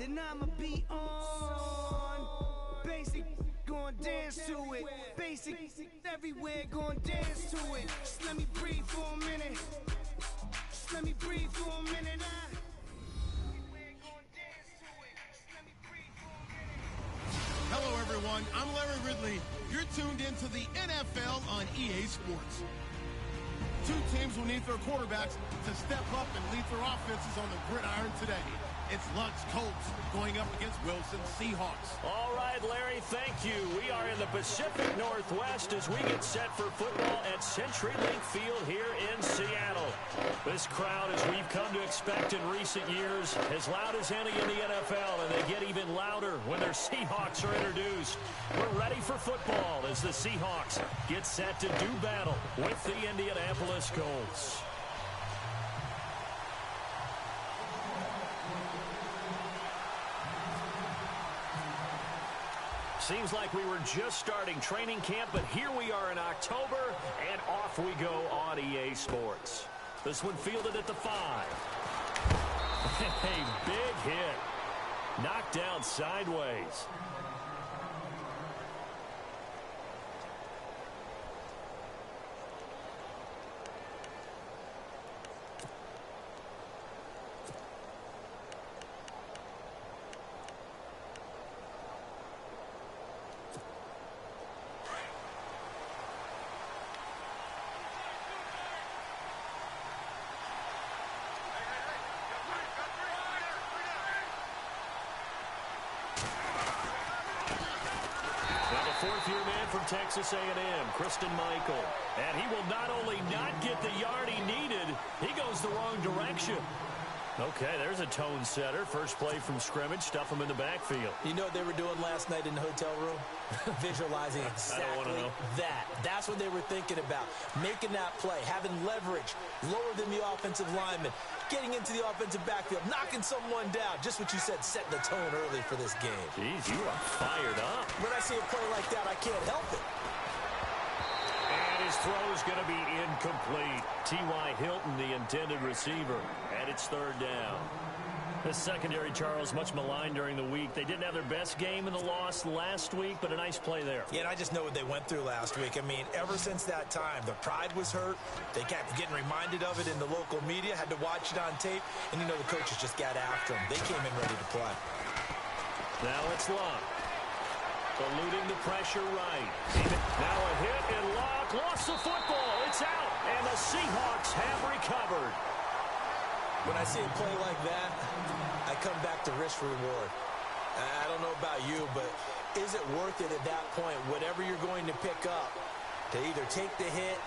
and I'ma be on. Basic, gon' dance to it. Basic, everywhere, gon' dance to it. Just let me breathe for a minute. Just let me breathe for a minute. Hello, everyone. I'm Larry Ridley. You're tuned into the NFL on EA Sports. Two teams will need their quarterbacks to step up and lead their offenses on the gridiron today. It's Luck's Colts going up against Wilson's Seahawks. All right, Larry, thank you. We are in the Pacific Northwest as we get set for football at CenturyLink Field here in Seattle. This crowd, as we've come to expect in recent years, as loud as any in the NFL, and they get even louder when their Seahawks are introduced. We're ready for football as the Seahawks get set to do battle with the Indianapolis Colts. Seems like we were just starting training camp, but here we are in October, and off we go on EA Sports. This one fielded at the 5. A big hit. Knocked down sideways. Fourth-year man from Texas A&M, Christine Michael. And he will not only not get the yard he needed, he goes the wrong direction. Okay, there's a tone setter. First play from scrimmage, stuff him in the backfield. You know what they were doing last night in the hotel room? Visualizing exactly that. That's what they were thinking about. Making that play, having leverage, lower than the offensive lineman, getting into the offensive backfield, knocking someone down. Just what you said, setting the tone early for this game. Jeez, you are fired up. When I see a play like that, I can't help it. And his throw is going to be incomplete. T.Y. Hilton, the intended receiver, and it's third down. The secondary, Charles, much maligned during the week. They didn't have their best game in the loss last week, but a nice play there. Yeah, and I just know what they went through last week. I mean, ever since that time, the pride was hurt. They kept getting reminded of it in the local media, had to watch it on tape, and, you know, the coaches just got after them. They came in ready to play. Now it's Luck. Eluding the pressure right. Now a hit, and Luck lost the football. It's out, and the Seahawks have recovered. When I see a play like that, I come back to risk reward. I don't know about you, but is it worth it at that point, whatever you're going to pick up, to either take the hit,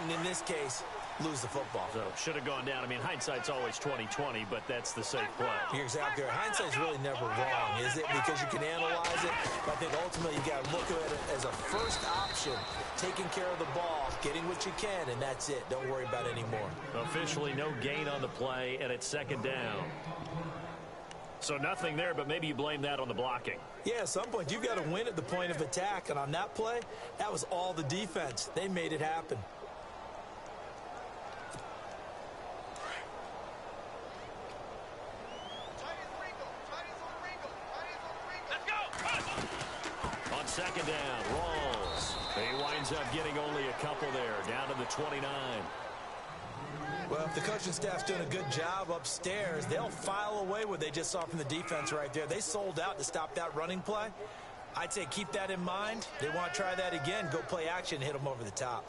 and in this case, lose the football? So should have gone down. I mean, hindsight's always 20/20, but that's the safe play. You're exactly right. Hindsight's really never wrong, is it? Because you can analyze it. But I think ultimately you got to look at it as a first option, taking care of the ball, getting what you can, and that's it. Don't worry about it anymore. Officially no gain on the play, and it's second down. So nothing there, but maybe you blame that on the blocking. Yeah, at some point you've got to win at the point of attack, and on that play, that was all the defense. They made it happen. Second down, Rawls. He winds up getting only a couple there, down to the 29. Well, if the coaching staff's doing a good job upstairs, they'll file away what they just saw from the defense right there. They sold out to stop that running play. I'd say keep that in mind. They want to try that again, go play action, hit them over the top.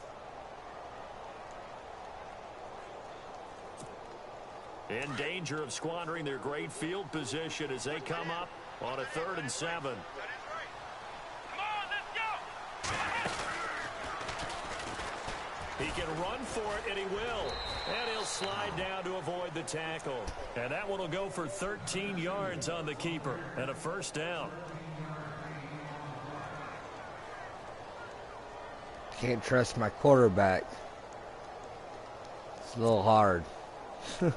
In danger of squandering their great field position as they come up on a 3rd and 7. He can run for it, and he will. And he'll slide down to avoid the tackle. And that one will go for 13 yards on the keeper and a first down. Can't trust my quarterback. It's a little hard. Since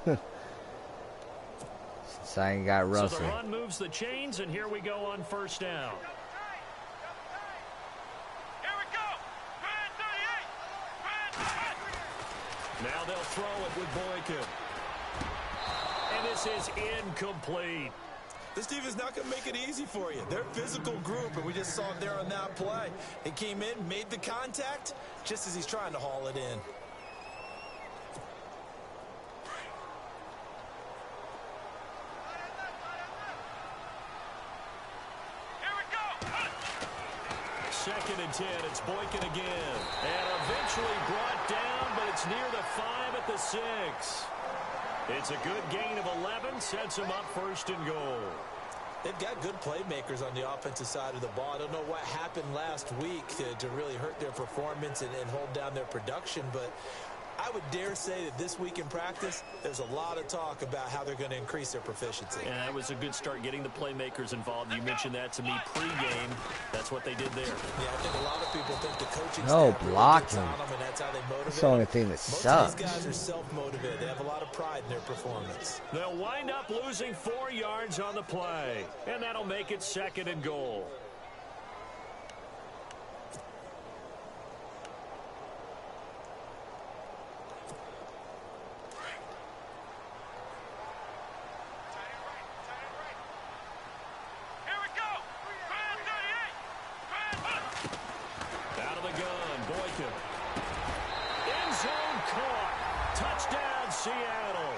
I ain't got Russell. So the run moves the chains, and here we go on first down. Now they'll throw it with Boykin. And this is incomplete. This defense is not going to make it easy for you. They're a physical group, and we just saw it there on that play. He came in, made the contact, just as he's trying to haul it in. Second and 10, it's Boykin again. And eventually brought down, but it's near the 5 at the 6. It's a good gain of 11, sets him up first and goal. They've got good playmakers on the offensive side of the ball. I don't know what happened last week to really hurt their performance and hold down their production, but I would dare say that this week in practice, there's a lot of talk about how they're going to increase their proficiency. And that was a good start, getting the playmakers involved. You mentioned that to me pregame. That's what they did there. Yeah, I think a lot of people think the coaching No staff blocking. really gets on them, and that's how they motivate. That's the only thing that Most sucks. of these guys are self-motivated. They have a lot of pride in their performance. They'll wind up losing 4 yards on the play, and that'll make it second and goal. Seattle.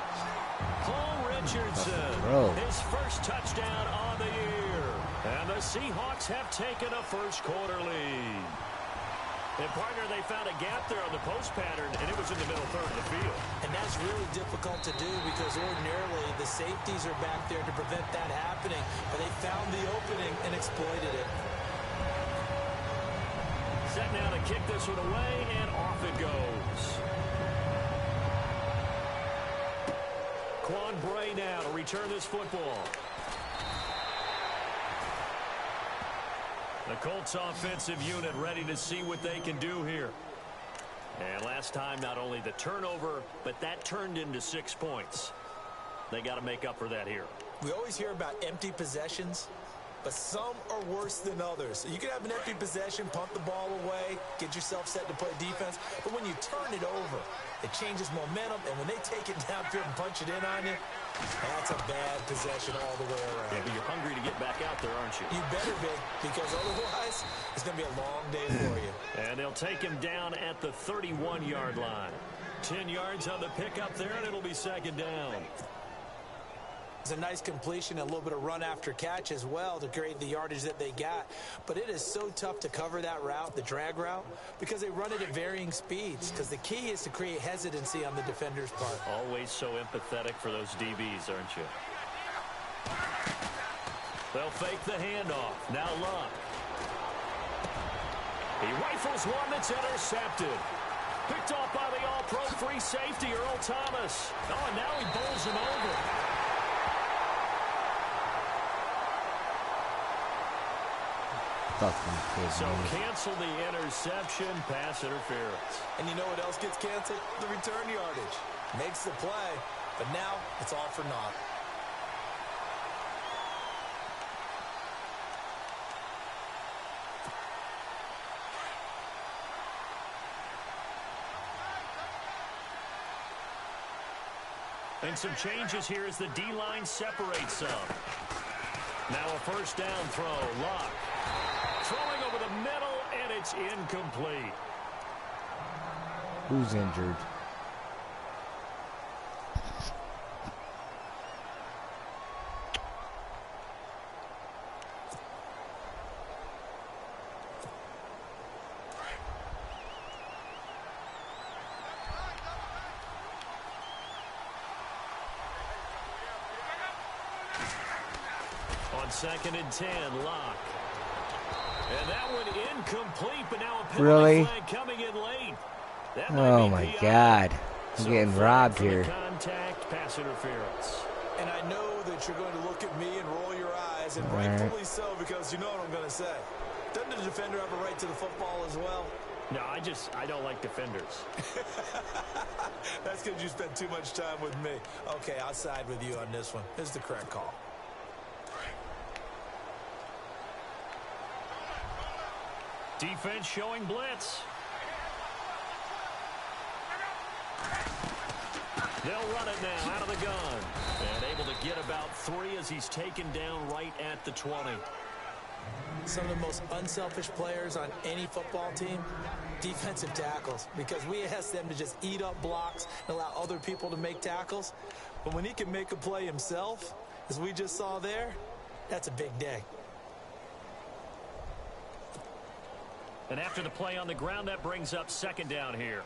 Paul Richardson, his first touchdown on the year. And the Seahawks have taken a first quarter lead. And, partner, they found a gap there on the post pattern, and it was in the middle third of the field. And that's really difficult to do because ordinarily the safeties are back there to prevent that happening. But they found the opening and exploited it. Set now to kick this one away, and off it goes. Quan Bray now to return this football. The Colts offensive unit ready to see what they can do here. And last time, not only the turnover, but that turned into 6 points. They got to make up for that here. We always hear about empty possessions, but some are worse than others. So you can have an empty possession, punt the ball away, get yourself set to play defense, but when you turn it over, it changes momentum, and when they take it downfield and punch it in on you, that's a bad possession all the way around. Yeah, but you're hungry to get back out there, aren't you? You better be, because otherwise it's going to be a long day for you. And they'll take him down at the 31-yard line. 10 yards on the pickup there, and it'll be second down. It's a nice completion, a little bit of run after catch as well to create the yardage that they got. But it is so tough to cover that route, the drag route, because they run it at varying speeds. Because the key is to create hesitancy on the defender's part. Always so empathetic for those DBs, aren't you? They'll fake the handoff. Now Luck. He rifles one that's intercepted. Picked off by the all-pro free safety, Earl Thomas. Oh, and now he bowls him over. So cancel the interception, pass interference. And you know what else gets canceled? The return yardage. Makes the play, but now it's all for naught. And some changes here as the D-line separates some. Now a first down throw, Luck. Throwing over the middle, and it's incomplete. Who's injured? On 2nd and 10, Luck. And that one incomplete, but now a penalty Really? flag coming in late. Oh my God. I'm getting robbed here. Contact, pass interference. And I know that you're going to look at me and roll your eyes, and rightfully so, because you know what I'm going to say. Doesn't the defender have a right to the football as well? No, I don't like defenders. That's because you spend too much time with me. Okay, I'll side with you on this one. This is the correct call. Defense showing blitz. They'll run it now out of the gun. And able to get about 3 as he's taken down right at the 20. Some of the most unselfish players on any football team, defensive tackles, because we ask them to just eat up blocks and allow other people to make tackles. But when he can make a play himself, as we just saw there, that's a big day. And after the play on the ground, that brings up second down here.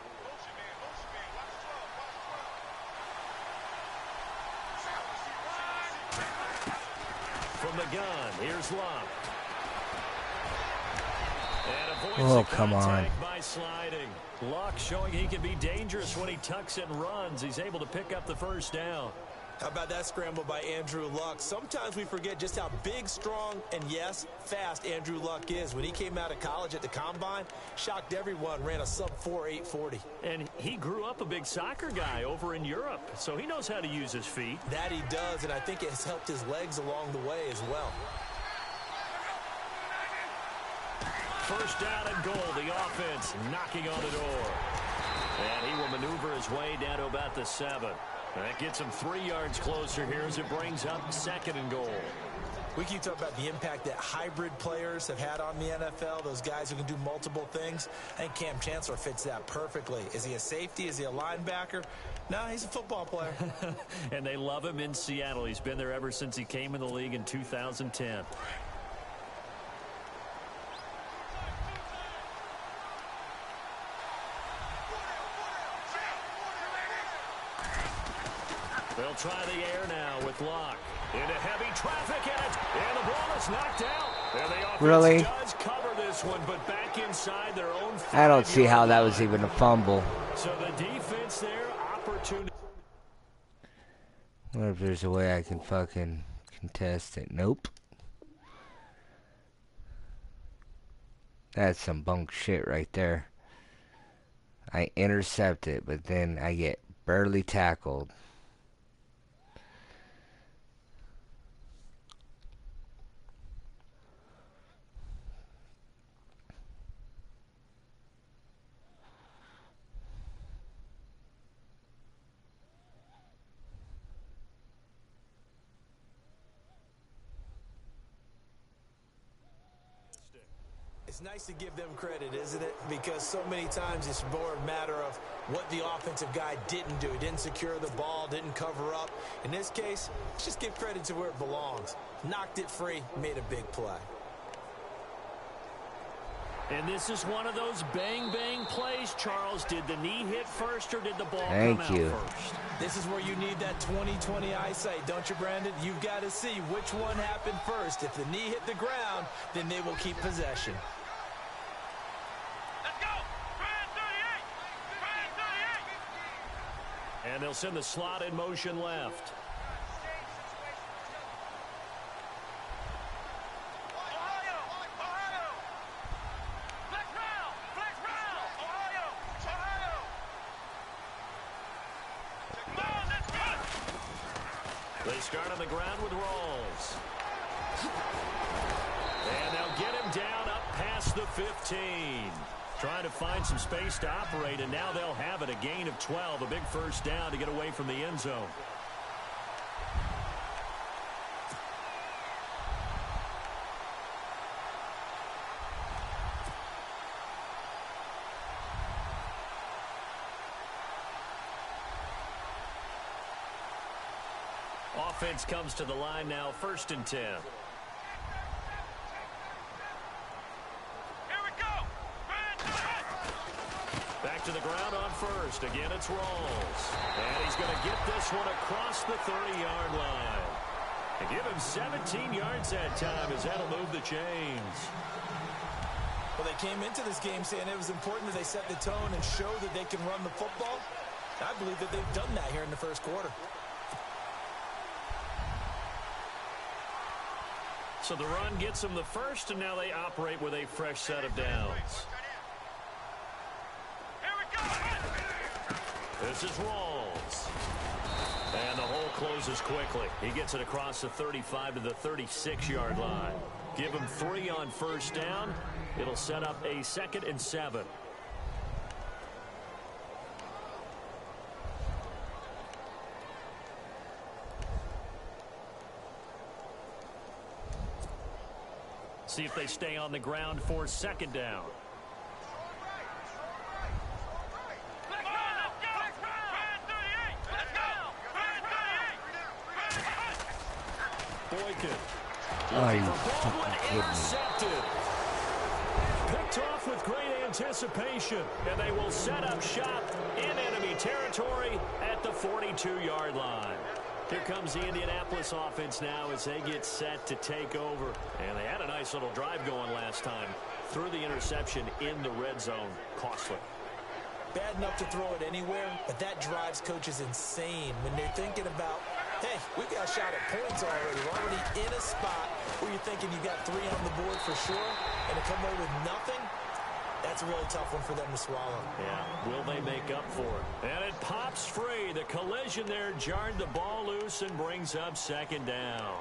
From the gun, here's Luck. Oh, come on. By sliding. Luck showing he can be dangerous when he tucks and runs. He's able to pick up the first down. How about that scramble by Andrew Luck? Sometimes we forget just how big, strong, and yes, fast Andrew Luck is. When he came out of college at the Combine, shocked everyone, ran a sub-4 840. And he grew up a big soccer guy over in Europe, so he knows how to use his feet. That he does, and I think it has helped his legs along the way as well. First down and goal, the offense knocking on the door. And he will maneuver his way down to about the 7. That gets him 3 yards closer here as it brings up second and goal. We keep talking about the impact that hybrid players have had on the NFL, those guys who can do multiple things. I think Cam Chancellor fits that perfectly. Is he a safety? Is he a linebacker? No, he's a football player. And they love him in Seattle. He's been there ever since he came in the league in 2010. They'll try the air now with Luck. Into heavy traffic in it. And the ball is knocked out. And the offense Really? does cover this one, but back inside their own 5-yard I don't see how that was line. even a fumble. So the defense there, opportunity. What if there's a way I can fucking contest it? Nope. That's some bunk shit right there. I intercept it, but then I get barely tackled. It's nice to give them credit, isn't it? Because so many times it's more a matter of what the offensive guy didn't do. He didn't secure the ball, didn't cover up. In this case, let's just give credit to where it belongs. Knocked it free, made a big play. And this is one of those bang-bang plays, Charles. Did the knee hit first or did the ball Thank come you. out first? This is where you need that 20/20 eyesight, don't you, Brandon? You've got to see which one happened first. If the knee hit the ground, then they will keep possession. And they'll send the slot in motion left. They start on the ground with Rawls. And they'll get him down up past the 15. Trying to find some space to operate, and now they'll have it. A gain of 12, a big first down to get away from the end zone. Offense comes to the line now, 1st and 10. Back to the ground on first. Again, it's Rawls. And he's going to get this one across the 30-yard line. And give him 17 yards that time as that'll move the chains. Well, they came into this game saying it was important that they set the tone and show that they can run the football. I believe that they've done that here in the first quarter. So the run gets them the first, and now they operate with a fresh set of downs. This is Rawls. And the hole closes quickly. He gets it across the 35 to the 36-yard line. Give him 3 on first down. It'll set up a 2nd and 7. See if they stay on the ground for second down. Boykin. Oh, you fucking kidding me. Picked off with great anticipation, and they will set up shop in enemy territory at the 42-yard line. Here comes the Indianapolis offense now as they get set to take over. And they had a nice little drive going last time. Threw the interception in the red zone. Costly. Bad enough to throw it anywhere, but that drives coaches insane when they're thinking about, hey, we got a shot at points already. We're already in a spot where you're thinking you got 3 on the board for sure, and to come away with nothing, that's a really tough one for them to swallow. Yeah, will they make up for it? And it pops free. The collision there jarred the ball loose and brings up second down.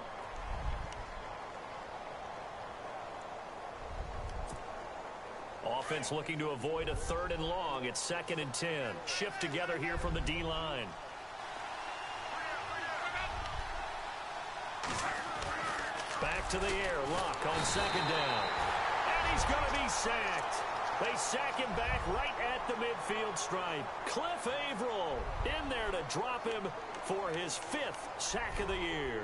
Offense looking to avoid a 3rd and long. It's 2nd and 10. Shift together here from the D-line. Back to the air. Luck on 2nd down. And he's going to be sacked. They sack him back right at the midfield stripe. Cliff Averill in there to drop him for his 5th sack of the year.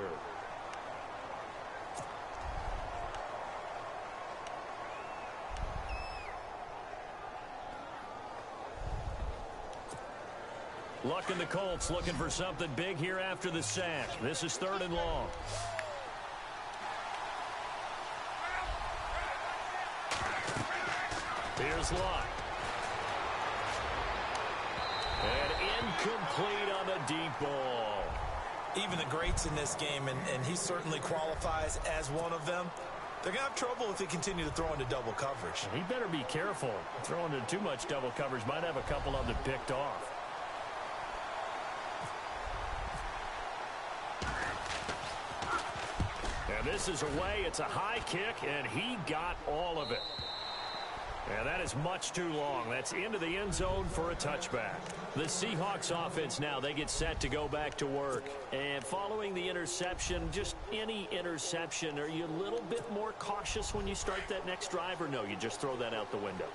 Luck and the Colts looking for something big here after the sack. This is 3rd and long. Here's Luck. And incomplete on the deep ball. Even the greats in this game, and he certainly qualifies as one of them, they're going to have trouble if they continue to throw into double coverage. He better be careful. Throwing into too much double coverage might have a couple of them picked off. And this is away. It's a high kick, and he got all of it. And that is much too long. That's into the end zone for a touchback. The Seahawks offense now, they get set to go back to work. And following the interception, just any interception, are you a little bit more cautious when you start that next drive, or no, you just throw that out the window?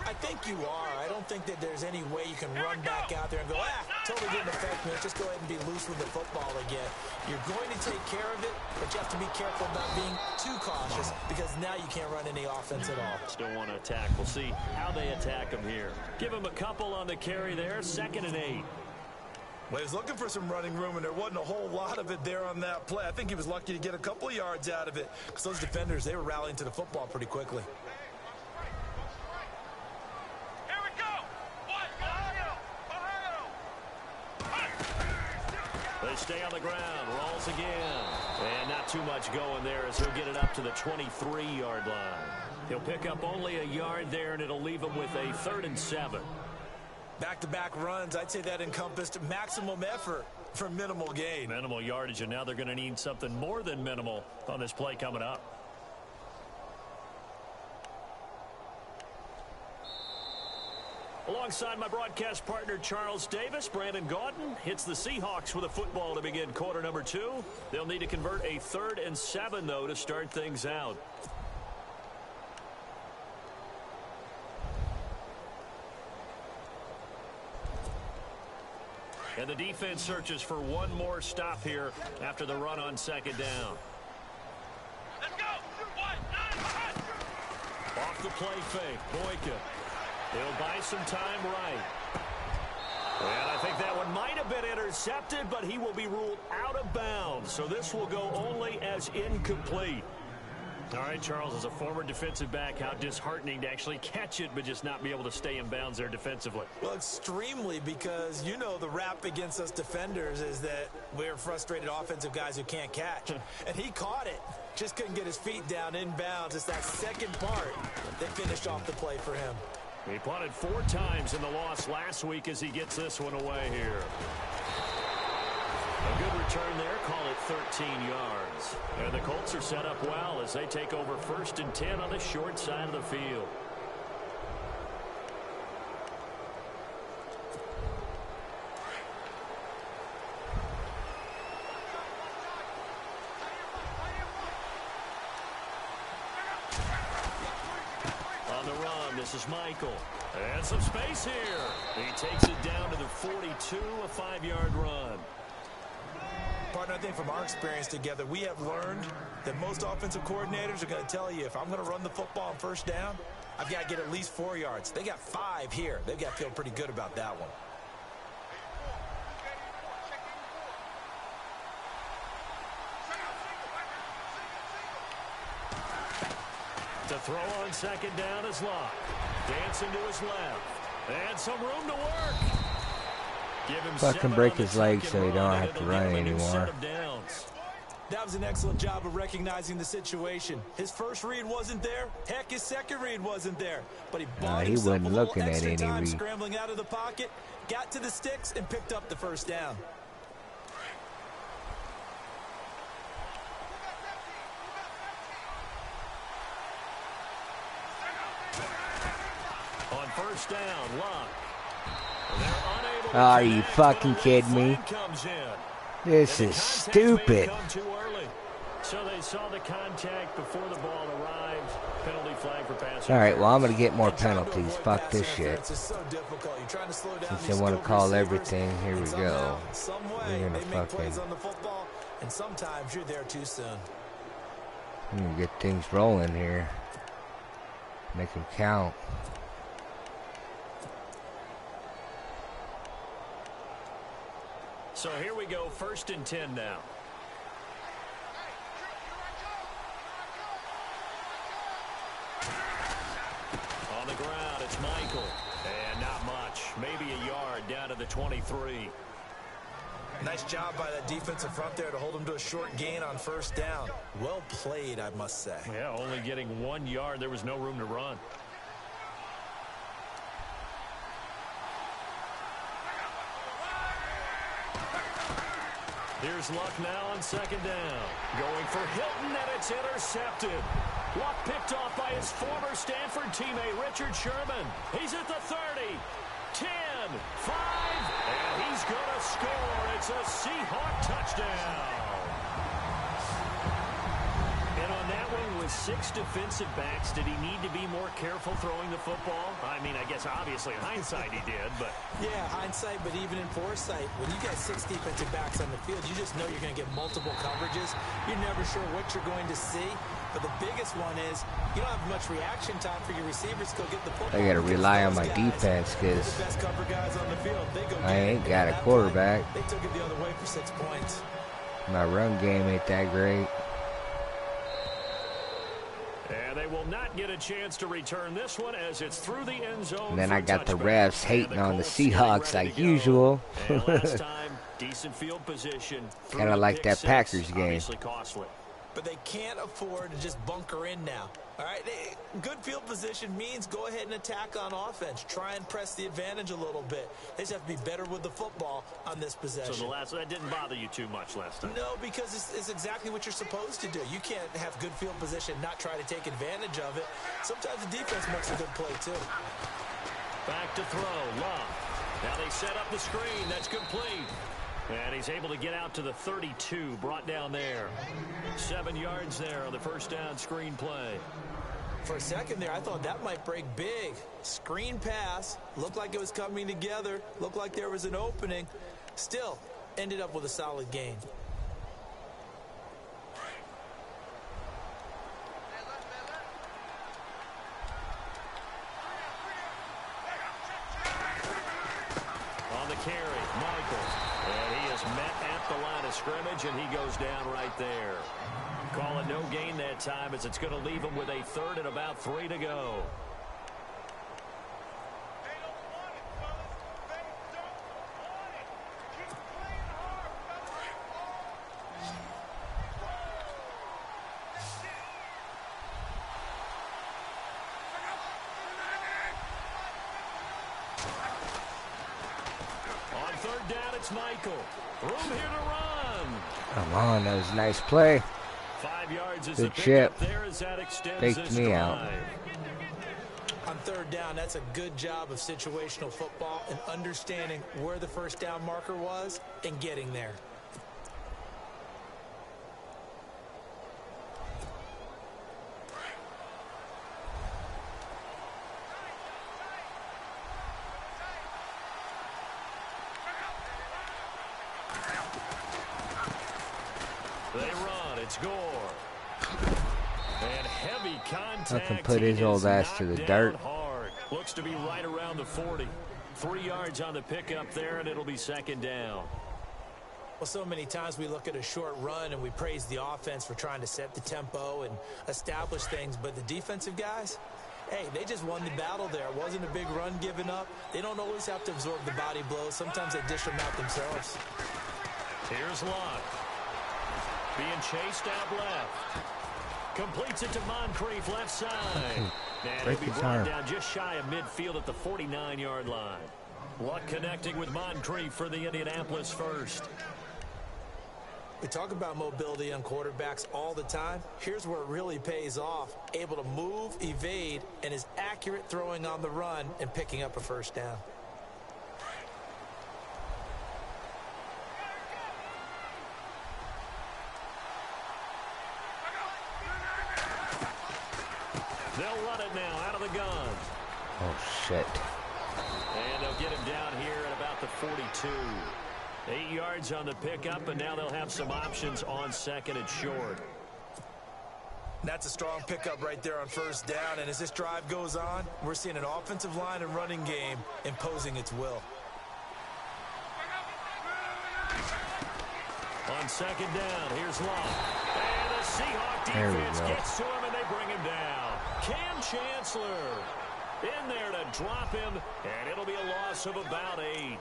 I think you are. I don't think that there's any way you can run back out there and go, totally didn't affect me. Just go ahead and be loose with the football again. You're going to take care of it, but you have to be careful about being too cautious because now you can't run any offense at all. Still want to attack. We'll see how they attack him here. Give him a couple on the carry there. 2nd and 8. Well, he was looking for some running room, and there wasn't a whole lot of it there on that play. I think he was lucky to get a couple of yards out of it because those defenders, they were rallying to the football pretty quickly. They stay on the ground. Rolls again. And not too much going there as he'll get it up to the 23-yard line. He'll pick up only a yard there, and it'll leave him with a 3rd and 7. Back-to-back runs, I'd say that encompassed maximum effort for minimal gain. Minimal yardage, and now they're going to need something more than minimal on this play coming up. Alongside my broadcast partner, Charles Davis, Brandon Gaudin hits the Seahawks with a football to begin quarter number 2. They'll need to convert a 3rd and 7, though, to start things out. And the defense searches for one more stop here after the run on 2nd down. Let's go! Off the play fake, Boykin. He'll buy some time right. And I think that one might have been intercepted, but he will be ruled out of bounds. So this will go only as incomplete. All right, Charles, as a former defensive back, how disheartening to actually catch it but just not be able to stay in bounds there defensively. Well, extremely, because you know the rap against us defenders is that we're frustrated offensive guys who can't catch. And he caught it. Just couldn't get his feet down in bounds. It's that second part that finished off the play for him. He punted 4 times in the loss last week as he gets this one away here. A good return there, call it 13 yards. And the Colts are set up well as they take over 1st and 10 on the short side of the field. This is Michael. And some space here. He takes it down to the 42, a 5-yard run. Partner, I think from our experience together, we have learned that most offensive coordinators are going to tell you, if I'm going to run the football on first down, I've got to get at least 4 yards. They got 5 here. They've got to feel pretty good about that one. To throw on second down is Locke. Dancing to his left. And some room to work. Give him Fucking break his legs so he don't have to run anymore. That was an excellent job of recognizing the situation. His first read wasn't there. Heck, his second read wasn't there. But he bought himself a little extra time scrambling out of the pocket, got to the sticks, and picked up the first down. On first down, Locke. Are you fucking kidding me? This is stupid. So they saw the contact before the ball arrived. Penalty flag for pass. All right, well, I'm going to get more penalties. Fuck this shit. Since they want to call everything, here we go. We're going to fucking... And sometimes you're there too soon. I'm going to get things rolling here. Make them count. So here we go, 1st and 10 now. On the ground, it's Michael. And not much. Maybe a yard down to the 23. Nice job by that defensive front there to hold him to a short gain on first down. Well played, I must say. Yeah, only getting 1 yard. There was no room to run. Here's Luck now on second down. Going for Hilton, and it's intercepted. Luck picked off by his former Stanford teammate, Richard Sherman. He's at the 30, 10, 5, and he's going to score. It's a Seahawk touchdown. And on that one, with 6 defensive backs, did he need to be more careful throwing the football? I mean, I guess obviously in hindsight he did, but... Yeah, hindsight, but even in foresight, when you got 6 defensive backs on the field, you just know you're going to get multiple coverages. You're never sure what you're going to see. But the biggest one is you don't have much reaction time for your receivers to go get the football. I got to rely on my defense because I ain't got a quarterback. They took it the other way for 6 points. My run game ain't that great. And they will not get a chance to return this one as it's through the end zone. And then I got the refs hating on the Seahawks like usual. Last time, decent field position. Kind of like that Packers game. Costly. But they can't afford to just bunker in now. All right, good field position means go ahead and attack on offense. Try and press the advantage a little bit. They just have to be better with the football on this possession. So that didn't bother you too much last time? No, because it's exactly what you're supposed to do. You can't have good field position, not try to take advantage of it. Sometimes the defense makes a good play, too. Back to throw, Love. Now they set up the screen. That's complete. And he's able to get out to the 32, brought down there. 7 yards there on the first down screen play. For a second there, I thought that might break big. Screen pass. Looked like it was coming together. Looked like there was an opening. Still, ended up with a solid gain. On the carry, Michael. And he is met at the line of scrimmage, and he goes down right there. Call it no gain that time as it's going to leave him with a 3rd and about 3 to go. On 3rd down, it's Michael. Room here to run. Come on, that was a nice play. 5 yards is good chip. There as that extends Faked me out. On 3rd down, that's a good job of situational football and understanding where the first down marker was and getting there. It's Gore. And heavy contact. I can put his old ass to the dirt. Hard. Looks to be right around the 40. 3 yards on the pickup there, and it'll be second down. Well, so many times we look at a short run and we praise the offense for trying to set the tempo and establish things, but the defensive guys, hey, they just won the battle there. It wasn't a big run given up. They don't always have to absorb the body blows. Sometimes they dish them out themselves. Here's Locke. Being chased out left. Completes it to Moncrief left side. And he'll be brought down just shy of midfield at the 49-yard line. Luck connecting with Moncrief for the Indianapolis first. We talk about mobility on quarterbacks all the time. Here's where it really pays off. Able to move, evade, and is accurate throwing on the run and picking up a first down. They'll run it now out of the gun. Oh, shit. And they'll get him down here at about the 42. 8 yards on the pickup, and now they'll have some options on second and short. That's a strong pickup right there on first down, and as this drive goes on, we're seeing an offensive line and running game imposing its will. On second down, here's Long. And the Seahawk defense gets to him, and they bring him down. Cam Chancellor in there to drop him, and it'll be a loss of about 8.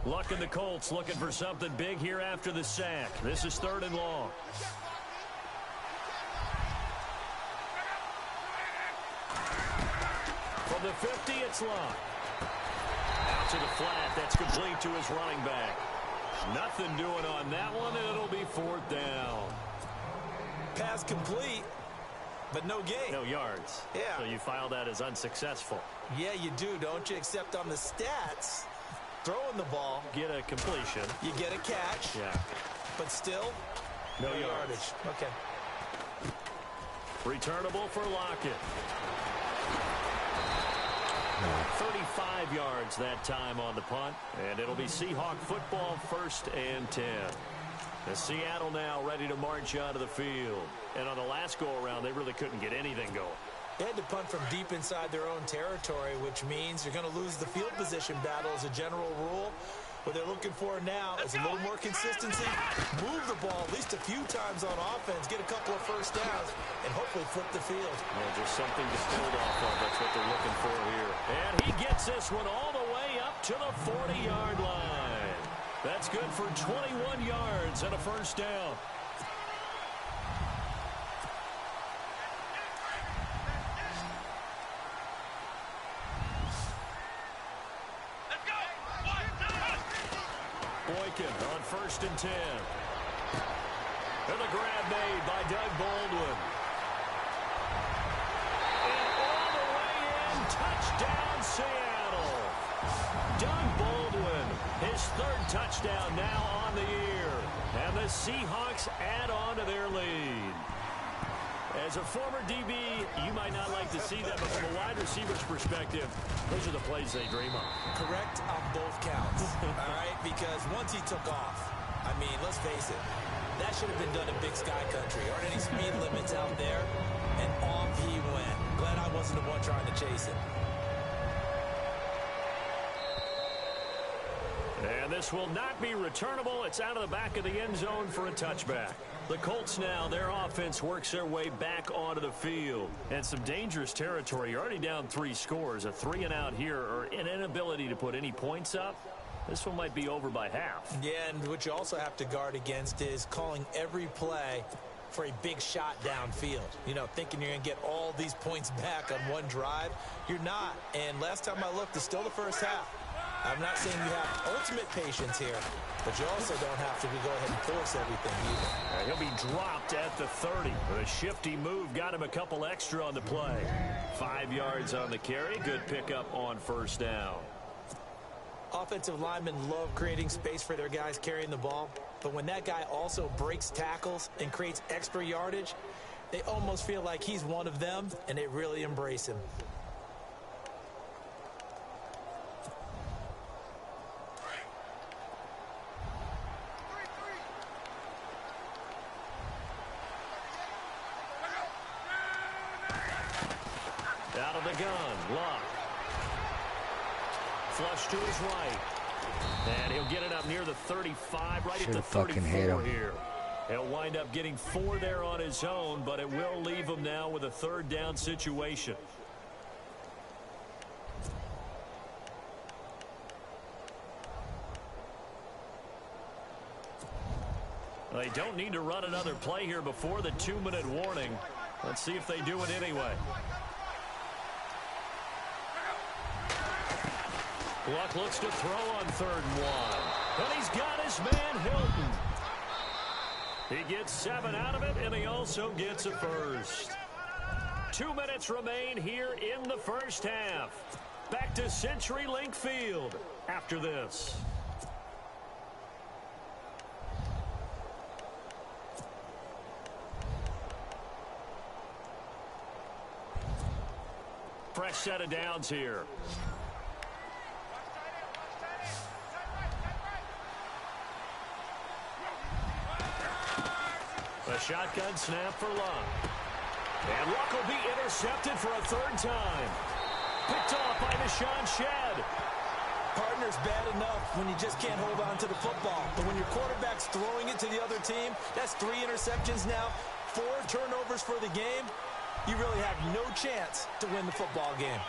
Luck and the Colts looking for something big here after the sack. This is 3rd and long. From the 50, it's Luck. Out to the flat. That's complete to his running back. Nothing doing on that one, and it'll be 4th down. Pass complete, but no gain. No yards. Yeah. So you file that as unsuccessful. Yeah, you do, don't you? Except on the stats, throwing the ball. Get a completion. You get a catch. Yeah. But still, no yardage. Okay. Returnable for Lockett. 35 yards that time on the punt, and it'll be Seahawk football 1st and 10. The Seattle now ready to march out of the field. And on the last go-around, they really couldn't get anything going. They had to punt from deep inside their own territory, which means you're going to lose the field position battle as a general rule. What they're looking for now is a little more consistency, move the ball at least a few times on offense, get a couple of first downs, and hopefully flip the field. Yeah, just something to build off of. That's what they're looking for here. And he gets this one all the way up to the 40-yard line. That's good for 21 yards and a first down. Boykin on 1st and 10. And the grab made by Doug Baldwin. And all the way in, touchdown Seattle. Doug Baldwin, his 3rd touchdown now on the year. And the Seahawks add on to their lead. As a former DB, you might not like to see that, but from a wide receiver's perspective, those are the plays they dream of. Correct on both counts, all right? Because once he took off, I mean, let's face it, that should have been done in Big Sky Country. Aren't any speed limits out there? And off he went. Glad I wasn't the one trying to chase him. And this will not be returnable. It's out of the back of the end zone for a touchback. The Colts now, their offense works their way back onto the field. And some dangerous territory. You're already down 3 scores. A 3-and-out here, or an inability to put any points up. This one might be over by half. Yeah, and what you also have to guard against is calling every play for a big shot downfield. You know, thinking you're going to get all these points back on one drive. You're not. And last time I looked, it's still the first half. I'm not saying you have ultimate patience here, but you also don't have to go ahead and force everything either. He'll be dropped at the 30. A shifty move got him a couple extra on the play. 5 yards on the carry. Good pickup on first down. Offensive linemen love creating space for their guys carrying the ball, but when that guy also breaks tackles and creates extra yardage, they almost feel like he's one of them, and they really embrace him. Out of the gun, Luck. Flush to his right. And he'll get it up near the 35, right at the 34 here. He'll wind up getting 4 there on his own, but it will leave him now with a 3rd down situation. They don't need to run another play here before the 2-minute warning. Let's see if they do it anyway. Luck looks to throw on 3rd and 1. And he's got his man Hilton. He gets 7 out of it, and he also gets a first. 2 minutes remain here in the first half. Back to CenturyLink Field after this. Fresh set of downs here. A shotgun snap for Luck. And Luck will be intercepted for a 3rd time. Picked off by Deshaun Shedd. Partner's bad enough when you just can't hold on to the football. But when your quarterback's throwing it to the other team, that's 3 interceptions now, 4 turnovers for the game. You really have no chance to win the football game.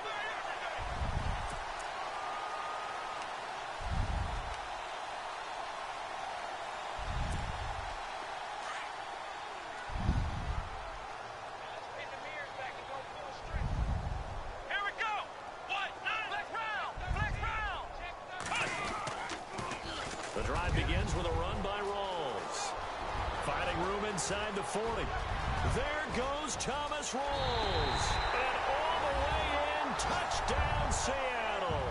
The drive begins with a run by Rawls. Finding room inside the 40. There goes Thomas Rawls. And all the way in, touchdown Seattle.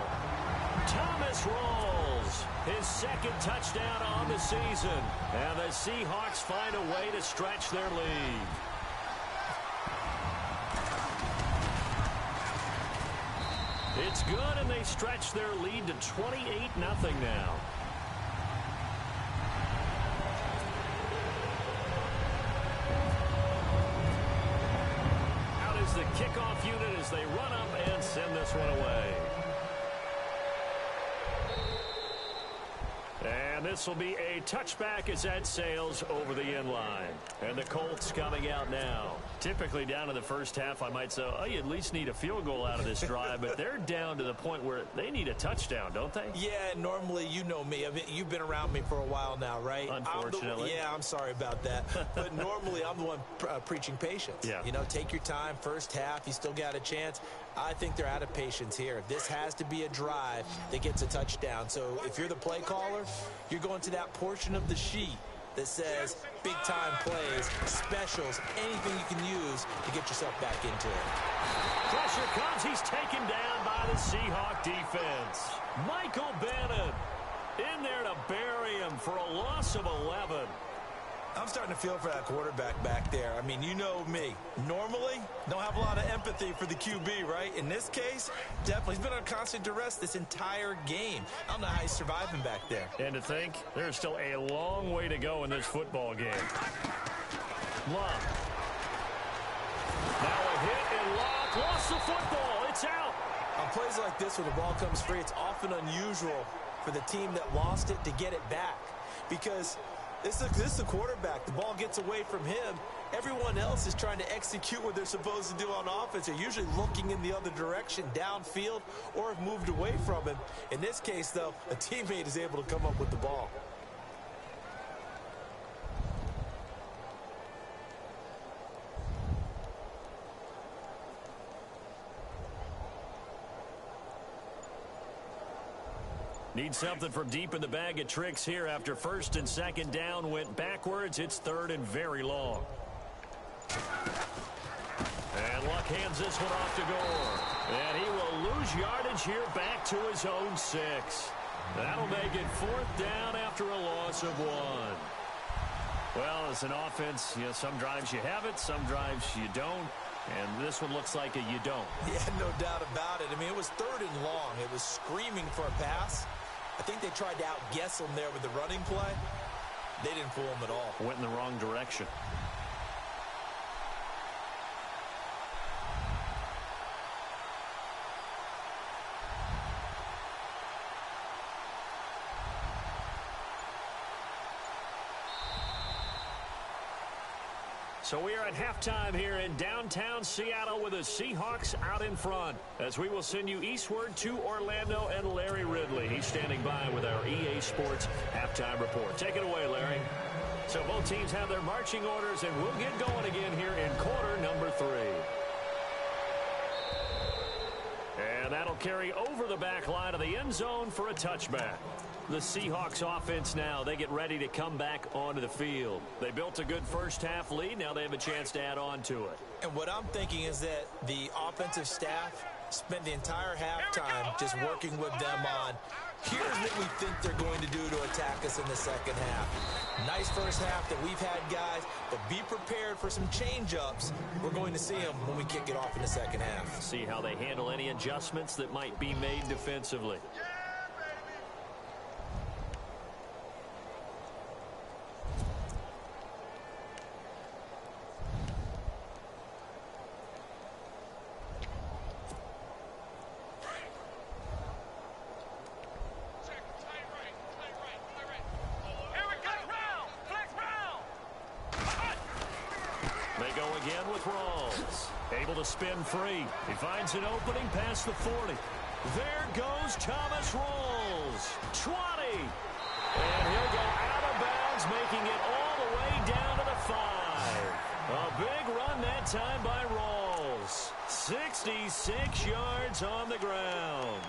Thomas Rawls, his 2nd touchdown on the season. And the Seahawks find a way to stretch their lead. It's good, and they stretch their lead to 28-0 now. The kickoff unit as they run up and send this one away. And this will be a touchback as that sails over the end line. And the Colts coming out now. Typically down in the first half, I might say, oh, you at least need a field goal out of this drive. But they're down to the point where they need a touchdown, don't they? Yeah, normally, you know me. I mean, you've been around me for a while now, right? Unfortunately. I'm sorry about that. But normally, I'm the one preaching patience. Yeah. You know, take your time. First half, you still got a chance. I think they're out of patience here. This has to be a drive that gets a touchdown. So if you're the play caller, you're going to that portion of the sheet that says big-time plays, specials, anything you can use to get yourself back into it. Pressure comes. He's taken down by the Seahawk defense. Michael Bannon in there to bury him for a loss of 11. I'm starting to feel for that quarterback back there. I mean, you know me. Normally, don't have a lot of empathy for the QB, right? In this case, definitely. He's been on constant duress this entire game. I don't know how he's surviving back there. And to think, there's still a long way to go in this football game. Luck. Now a hit, and Luck lost the football. It's out. On plays like this where the ball comes free, it's often unusual for the team that lost it to get it back. Because this is the quarterback. The ball gets away from him. Everyone else is trying to execute what they're supposed to do on offense. They're usually looking in the other direction, downfield, or have moved away from him. In this case, though, a teammate is able to come up with the ball. Need something from deep in the bag of tricks here after 1st and 2nd down went backwards. It's 3rd and very long. And Luck hands this one off to Gore. And he will lose yardage here back to his own 6. That'll make it 4th down after a loss of 1. Well, as an offense, some drives you have it, some drives you don't. And this one looks like a you don't. Yeah, no doubt about it. I mean, it was 3rd and long. It was screaming for a pass. I think they tried to outguess him there with the running play. They didn't fool him at all. Went in the wrong direction. So we are at halftime here in downtown Seattle with the Seahawks out in front, as we will send you eastward to Orlando and Larry Ridley. He's standing by with our EA Sports halftime report. Take it away, Larry. So both teams have their marching orders, and we'll get going again here in quarter number 3. And that'll carry over the back line of the end zone for a touchback. The Seahawks offense now, they get ready to come back onto the field. They built a good first half lead. Now they have a chance to add on to it. And what I'm thinking is that the offensive staff spent the entire halftime just working with them on, here's what we think they're going to do to attack us in the second half. Nice first half that we've had, guys, but be prepared for some change-ups. We're going to see them when we kick it off in the second half. See how they handle any adjustments that might be made defensively. Spin free. He finds an opening past the 40. There goes Thomas Rawls. 20. And he'll go out of bounds, making it all the way down to the 5. A big run that time by Rawls. 66 yards on the ground.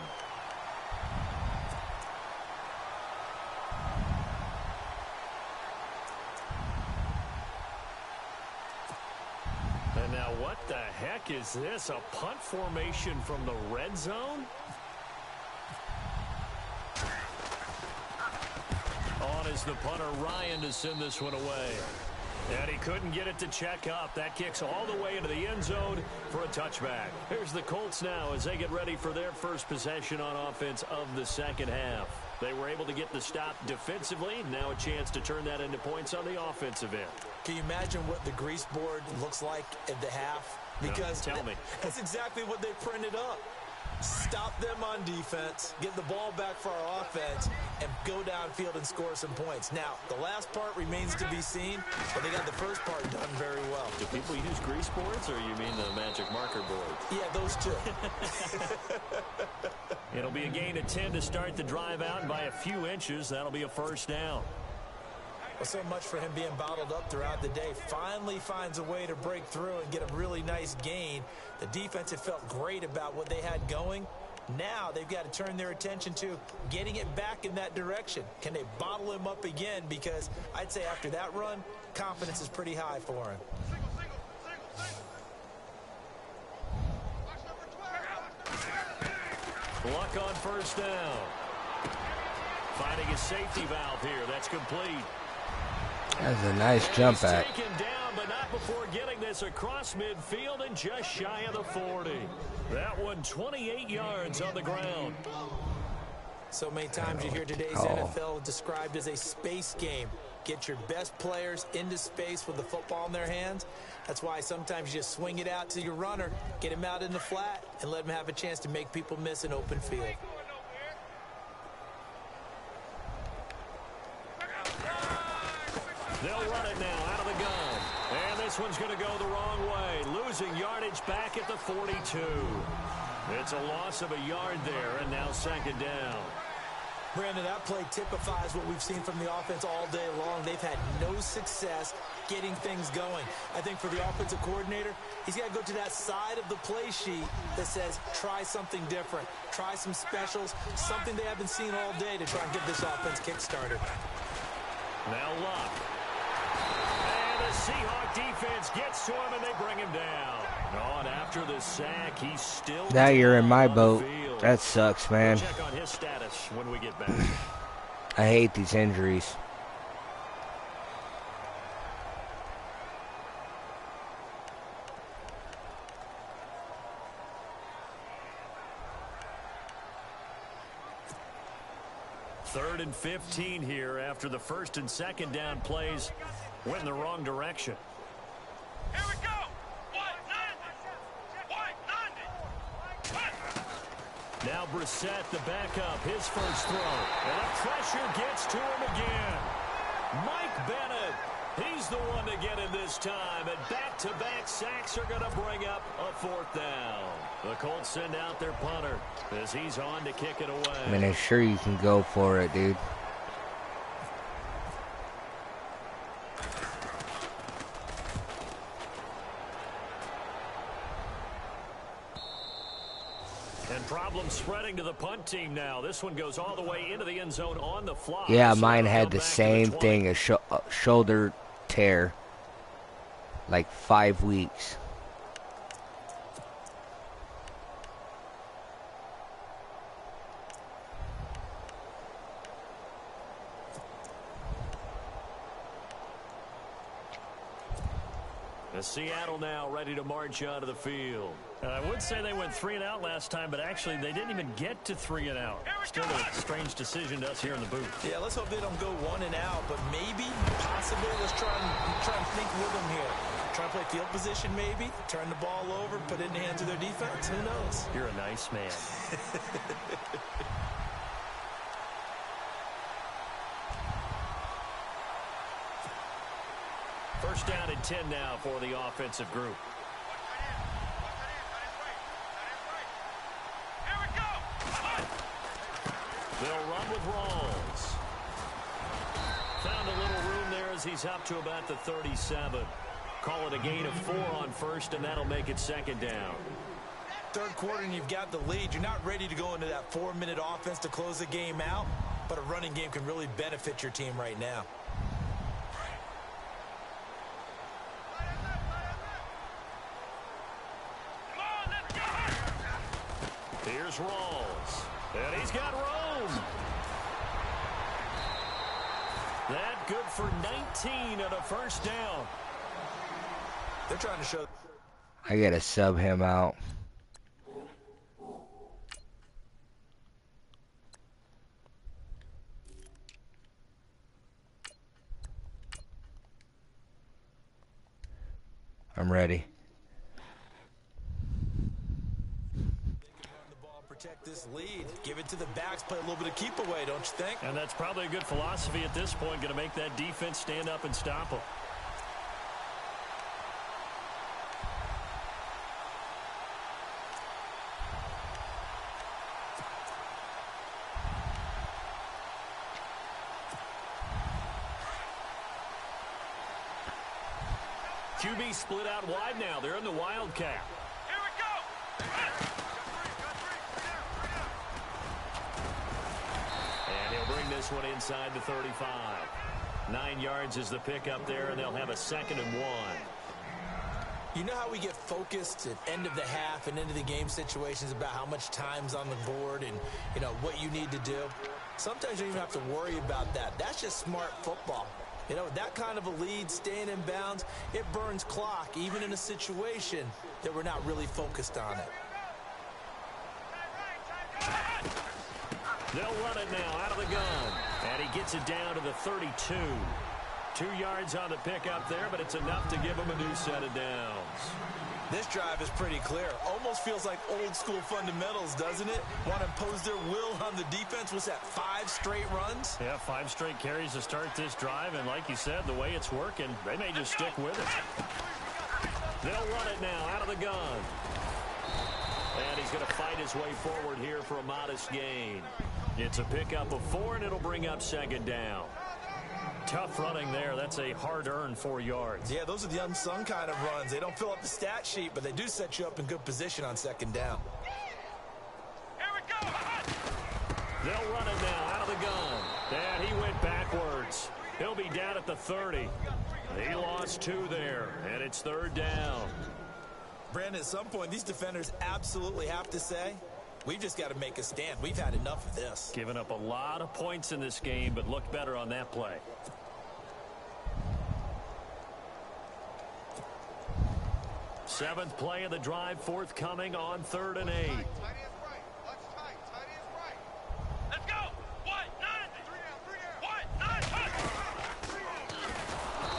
And now what the heck is this? A punt formation from the red zone? On is the punter, Ryan, to send this one away. And he couldn't get it to check up. That kicks all the way into the end zone for a touchback. Here's the Colts now as they get ready for their first possession on offense of the second half. They were able to get the stop defensively. Now a chance to turn that into points on the offensive end. Can you imagine what the grease board looks like at the half? Because tell me. That's exactly what they printed up. Stop them on defense, get the ball back for our offense, and go downfield and score some points. Now, the last part remains to be seen, but they got the first part done very well. Do people use grease boards, or you mean the magic marker board? Yeah, those two. It'll be a gain of 10 to start the drive out, and by a few inches, that'll be a first down. Well, so much for him being bottled up throughout the day. Finally finds a way to break through and get a really nice gain. The defense had felt great about what they had going. Now they've got to turn their attention to getting it back in that direction. Can they bottle him up again? Because I'd say after that run, confidence is pretty high for him. Luck on first down. Finding a safety valve here. That's complete. That's a nice jump back. Taken down, but not before getting this across midfield and just shy of the 40. That one 28 yards on the ground. So many times you hear today's NFL described as a space game. Get your best players into space with the football in their hands. That's why sometimes you just swing it out to your runner, get him out in the flat, and let him have a chance to make people miss an open field. They'll run it now out of the gun. And this one's going to go the wrong way. Losing yardage back at the 42. It's a loss of a yard there, and now second down. Brandon, that play typifies what we've seen from the offense all day long. They've had no success getting things going. I think for the offensive coordinator, he's got to go to that side of the play sheet that says, try something different. Try some specials, something they haven't seen all day to try and get this offense kick-started. Now Luck. And The Seahawk defense gets to him, and they bring him down. And after the sack, he's still... Now you're in my boat. That sucks, man. We'll check on his status when we get back. I hate these injuries. Third and 15 here after the first and second down plays went in the wrong direction. Here we go. Now Brissett, the backup, his first throw. And the pressure gets to him again. Mike Bennett, he's the one to get it this time. And back-to-back sacks are going to bring up a fourth down. The Colts send out their punter as he's on to kick it away. I mean, I'm sure you can go for it, dude. And problem spreading to the punt team now. This one goes all the way into the end zone on the fly. Yeah, So mine they'll had come the back to same 20. thing, a shoulder tear. Like 5 weeks. Seattle now ready to march out of the field. I would say they went 3 and out last time, but actually they didn't even get to 3 and out. Still a strange decision to us here in the booth. Yeah, let's hope they don't go 1 and out, but maybe, possibly, let's try and think with them here. Try and play field position maybe, turn the ball over, put it in the hands of their defense. Who knows? You're a nice man. First down and 10 now for the offensive group. Here we go. They'll run with Rawls. Found a little room there as he's up to about the 37. Call it a gain of 4 on first, and that'll make it second down. Third quarter and you've got the lead. You're not ready to go into that 4-minute offense to close the game out, but a running game can really benefit your team right now. Here's Rawls. And he's got room. That good for 19 and a first down. They're trying to show. I gotta sub him out. I'm ready. Protect this lead. Give it to the backs. Play a little bit of keep away, don't you think? And that's probably a good philosophy at this point. Going to make that defense stand up and stop them. QB split out wide now. They're in the Wildcat. Here we go. And he'll bring this one inside the 35. 9 yards is the pickup there, and they'll have a 2nd and 1. You know how we get focused at end of the half and into the game situations about how much time's on the board and, you know, what you need to do? Sometimes you don't even have to worry about that. That's just smart football. You know, that kind of a lead, staying in bounds, it burns clock, even in a situation that we're not really focused on it. They'll run it now out of the gun. And he gets it down to the 32. 2 yards on the pickup there, but it's enough to give him a new set of downs. This drive is pretty clear. Almost feels like old school fundamentals, doesn't it? Want to impose their will on the defense. Was that 5 straight runs? Yeah, 5 straight carries to start this drive. And like you said, the way it's working, they may just stick with it. They'll run it now out of the gun. And he's going to fight his way forward here for a modest gain. It's a pickup of 4, and it'll bring up 2nd down. Tough running there. That's a hard-earned 4 yards. Yeah, those are the unsung kind of runs. They don't fill up the stat sheet, but they do set you up in good position on 2nd down. Here we go. They'll run it now out of the gun. And he went backwards. He'll be down at the 30. He lost 2 there, and it's 3rd down. Brandon, at some point, these defenders absolutely have to say, we've just got to make a stand. We've had enough of this. Giving up a lot of points in this game, but looked better on that play. Seventh play of the drive forthcoming on 3rd and 8. Let's go. 1-9.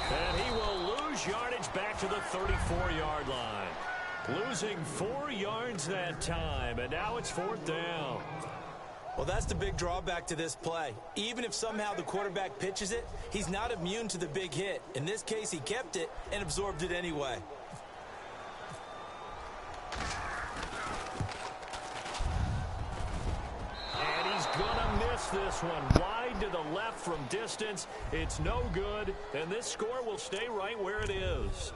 And he will lose yardage back to the 34-yard line. Losing 4 yards that time, and now it's 4th down. Well, that's the big drawback to this play. Even if somehow the quarterback pitches it, he's not immune to the big hit. In this case, he kept it and absorbed it anyway. And he's gonna miss this one. Wide to the left from distance. It's no good, and this score will stay right where it is.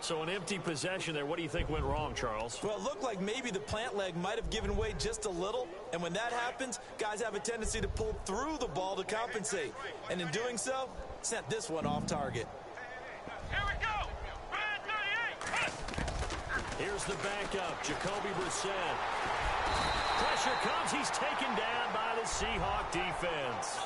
So an empty possession there. What do you think went wrong, Charles? Well, it looked like maybe the plant leg might have given way just a little. And when that happens, guys have a tendency to pull through the ball to compensate. And in doing so, sent this one off target. Here we go. Red 38. Here's the backup, Jacoby Brissett. Pressure comes. He's taken down by the Seahawk defense.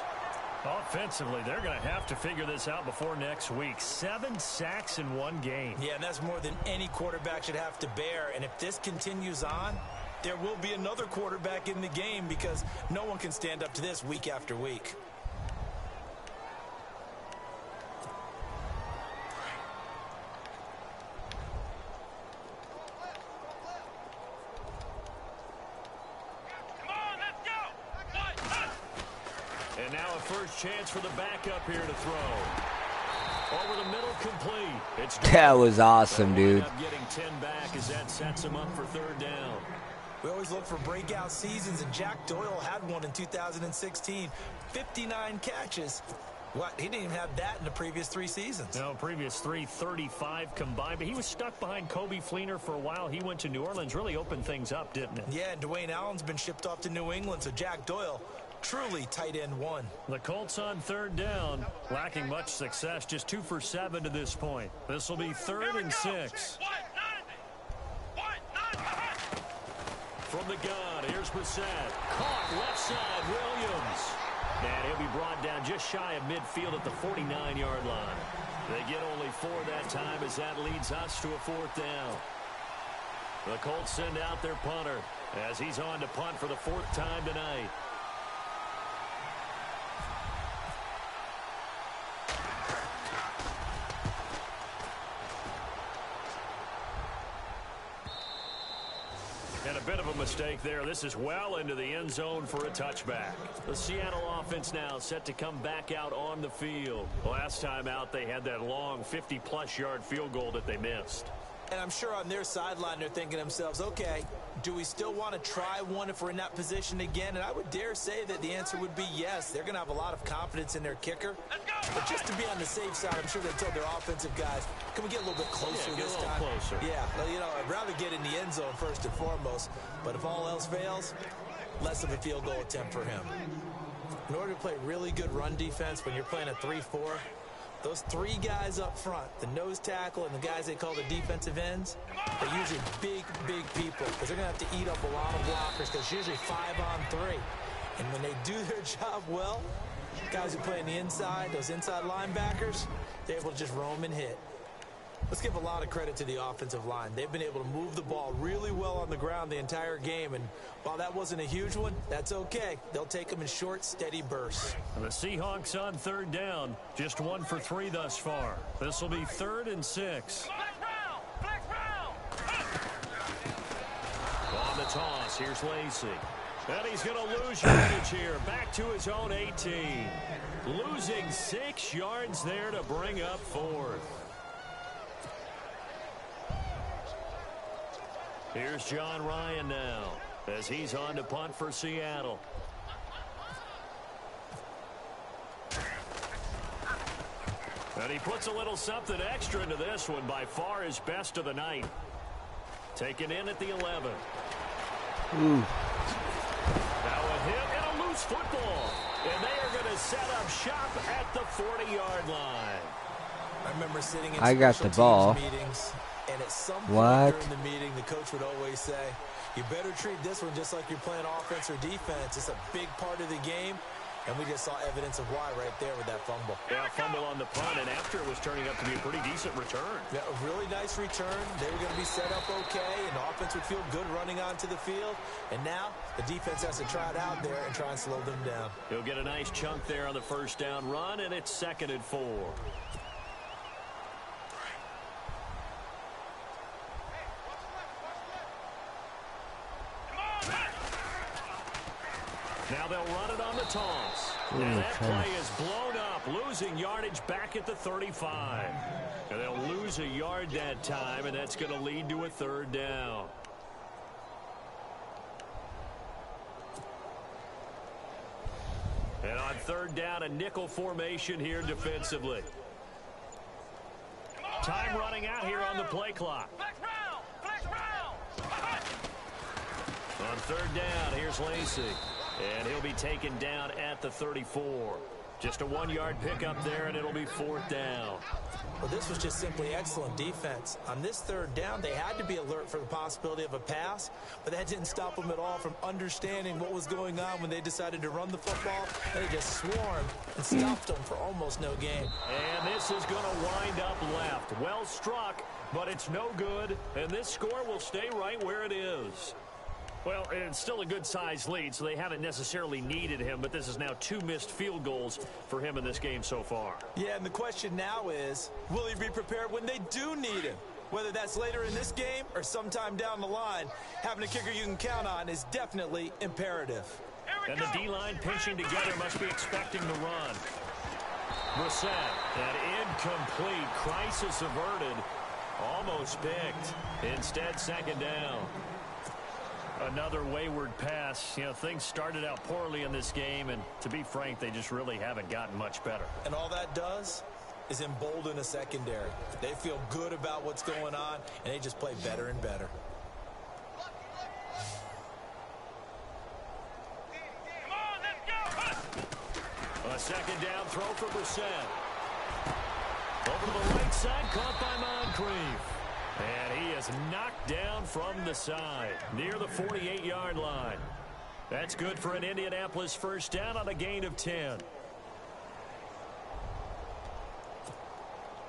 Offensively, they're going to have to figure this out before next week. 7 sacks in 1 game. Yeah, and that's more than any quarterback should have to bear. And if this continues on, there will be another quarterback in the game because no one can stand up to this week after week. And now a first chance for the backup here to throw. Over the middle, complete. It's That was awesome, dude. Getting 10 back as that sets him up for 3rd down. We always look for breakout seasons, and Jack Doyle had one in 2016. 59 catches. What? He didn't even have that in the previous 3 seasons. No, previous 3, 35 combined. But he was stuck behind Kobe Fleener for a while. He went to New Orleans, really opened things up, didn't it? Yeah, and Dwayne Allen's been shipped off to New England, so Jack Doyle, truly tight end 1. The Colts on 3rd down, lacking much success, just 2 for 7 to this point. This will be 3rd and 6. From the gun, here's Brissett. Caught left side, Williams. And he'll be brought down just shy of midfield at the 49-yard line. They get only 4 that time as that leads us to a 4th down. The Colts send out their punter as he's on to punt for the 4th time tonight. And a bit of a mistake there. This is well into the end zone for a touchback. The Seattle offense now set to come back out on the field. Last time out, they had that long 50-plus yard field goal that they missed. And I'm sure on their sideline they're thinking to themselves, okay, do we still want to try one if we're in that position again? And I would dare say that the answer would be yes. They're going to have a lot of confidence in their kicker. But just to be on the safe side, I'm sure they told their offensive guys, can we get a little bit closer this time? Closer. Yeah, well, you know, I'd rather get in the end zone first and foremost. But if all else fails, less of a field goal attempt for him. In order to play really good run defense when you're playing a 3-4, those 3 guys up front, the nose tackle and the guys they call the defensive ends, they're usually big, big people because they're going to have to eat up a lot of blockers because it's usually 5-on-3. And when they do their job well, guys who play on the inside, those inside linebackers, they're able to just roam and hit. Let's give a lot of credit to the offensive line. They've been able to move the ball really well on the ground the entire game. And while that wasn't a huge one, that's okay. They'll take them in short, steady bursts. And the Seahawks on 3rd down, just 1 for 3 thus far. This will be 3rd and 6. On the toss, here's Lacey. And he's going to lose yardage here. Back to his own 18. Losing 6 yards there to bring up 4th. Here's John Ryan now as he's on to punt for Seattle. And he puts a little something extra into this one, by far his best of the night. Taken in at the 11. Now a hit and a loose football. And they are going to set up shop at the 40-yard line. I remember sitting in I got the ball. meetings, and at some point What? during the meeting, the coach would always say, you better treat this one just like you're playing offense or defense. It's a big part of the game, and we just saw evidence of why right there with that fumble. Yeah, fumble on the punt, and after it was turning up to be a pretty decent return. Yeah, a really nice return. They were going to be set up okay, and the offense would feel good running onto the field. And now the defense has to try it out there and try and slow them down. He'll get a nice chunk there on the first down run, and it's 2nd and 4. Now they'll run it on the toss. And that play is blown up, losing yardage back at the 35. And they'll lose a yard that time, and that's going to lead to a 3rd down. And on 3rd down, a nickel formation here defensively. Time running out here on the play clock. On 3rd down, here's Lacey. And he'll be taken down at the 34. Just a 1-yard pickup there, and it'll be 4th down. Well, this was just simply excellent defense. On this 3rd down, they had to be alert for the possibility of a pass, but that didn't stop them at all from understanding what was going on when they decided to run the football. They just swarmed and stopped them for almost no gain. And this is going to wind up left. Well struck, but it's no good, and this score will stay right where it is. Well, it's still a good-sized lead, so they haven't necessarily needed him, but this is now 2 missed field goals for him in this game so far. Yeah, and the question now is, will he be prepared when they do need him? Whether that's later in this game or sometime down the line, having a kicker you can count on is definitely imperative. And the D-line pinching together must be expecting the run. Brissett, an incomplete, crisis averted, almost picked. Instead, 2nd down. Another wayward pass. You know, things started out poorly in this game, and to be frank, they just really haven't gotten much better. And all that does is embolden a secondary. They feel good about what's going on, and they just play better and better. A 2nd down throw for Brissett. Over to the right side, caught by Moncrief. And he is knocked down from the side, near the 48-yard line. That's good for an Indianapolis 1st down on a gain of 10.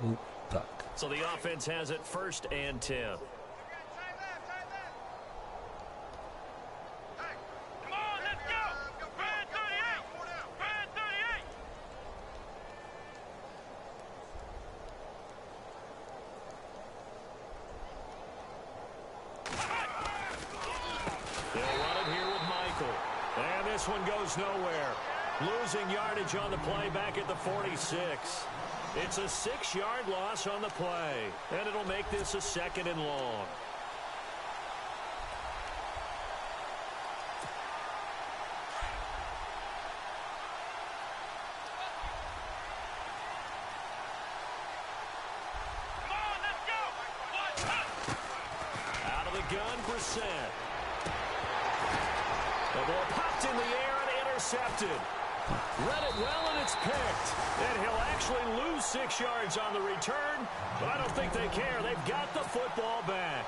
Ooh, fuck. So the offense has it 1st and 10. This one goes nowhere. Losing yardage on the play back at the 46. It's a 6-yard loss on the play, and it'll make this a 2nd and long. Out of the gun, Brissett. The ball popped in the air and intercepted. Read it well, and it's picked. And he'll actually lose 6 yards on the return, but I don't think they care. They've got the football back.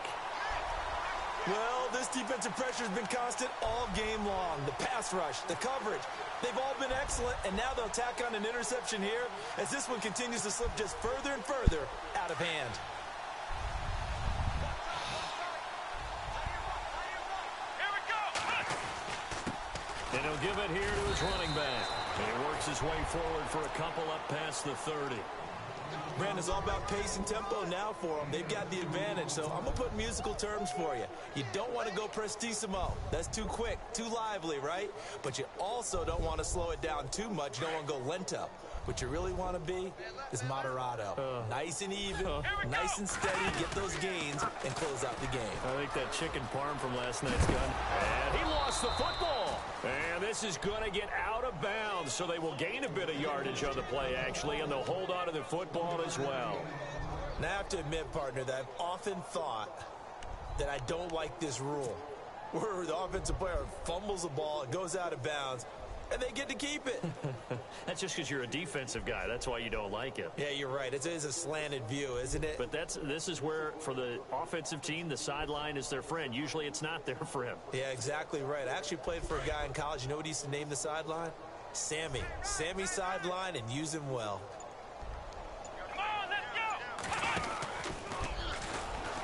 Well, this defensive pressure has been constant all game long. The pass rush, the coverage, they've all been excellent, and now they'll tack on an interception here as this one continues to slip just further and further out of hand. And he'll give it here to his running back. And he works his way forward for a couple up past the 30. Brandon, it's all about pace and tempo now for them. They've got the advantage, so I'm going to put musical terms for you. You don't want to go prestissimo. That's too quick, too lively, right? But you also don't want to slow it down too much. You don't want to go lento. What you really want to be is moderato. Nice and even, nice and steady, get those gains, and close out the game. I think that chicken parm from last night's gun. And he lost the football. And this is going to get out of bounds, so they will gain a bit of yardage on the play, actually, and they'll hold on to the football as well. Now, I have to admit, partner, that I've often thought that I don't like this rule, where the offensive player fumbles the ball, it goes out of bounds, and they get to keep it. That's just because you're a defensive guy. That's why you don't like it. Yeah, you're right. It is a slanted view, isn't it? But this is where, for the offensive team, the sideline is their friend. Usually it's not their friend. Yeah, exactly right. I actually played for a guy in college. You know what he used to name the sideline? Sammy. Sammy sideline, and use him well. Come on, let's go.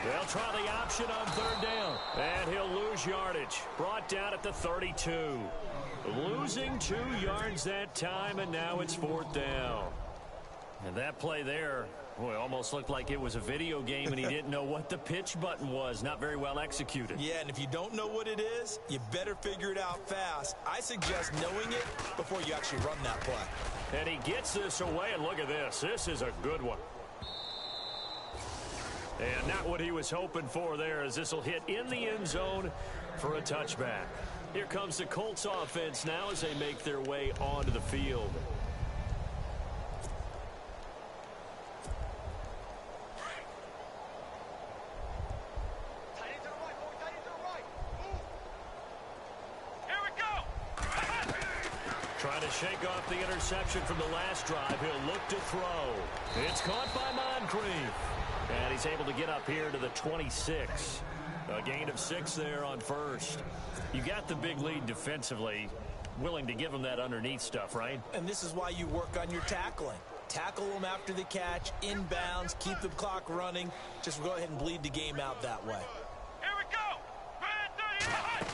They'll try the option on third down. And he'll lose yardage. Brought down at the 32. Losing 2 yards that time, and now it's 4th down. And that play there, boy, almost looked like it was a video game and he didn't know what the pitch button was. Not very well executed. Yeah, and if you don't know what it is, you better figure it out fast. I suggest knowing it before you actually run that play. And he gets this away, and look at this. This is a good one. And not what he was hoping for there, as this will hit in the end zone for a touchback. Here comes the Colts offense now as they make their way onto the field. Here we go. Trying to shake off the interception from the last drive. He'll look to throw. It's caught by Moncrief. And he's able to get up here to the 26. A gain of 6 there on first. You got the big lead defensively. Willing to give him that underneath stuff, right? And this is why you work on your tackling. Tackle them after the catch, inbounds, keep the clock running. Just go ahead and bleed the game out that way. Here we go. Red 38.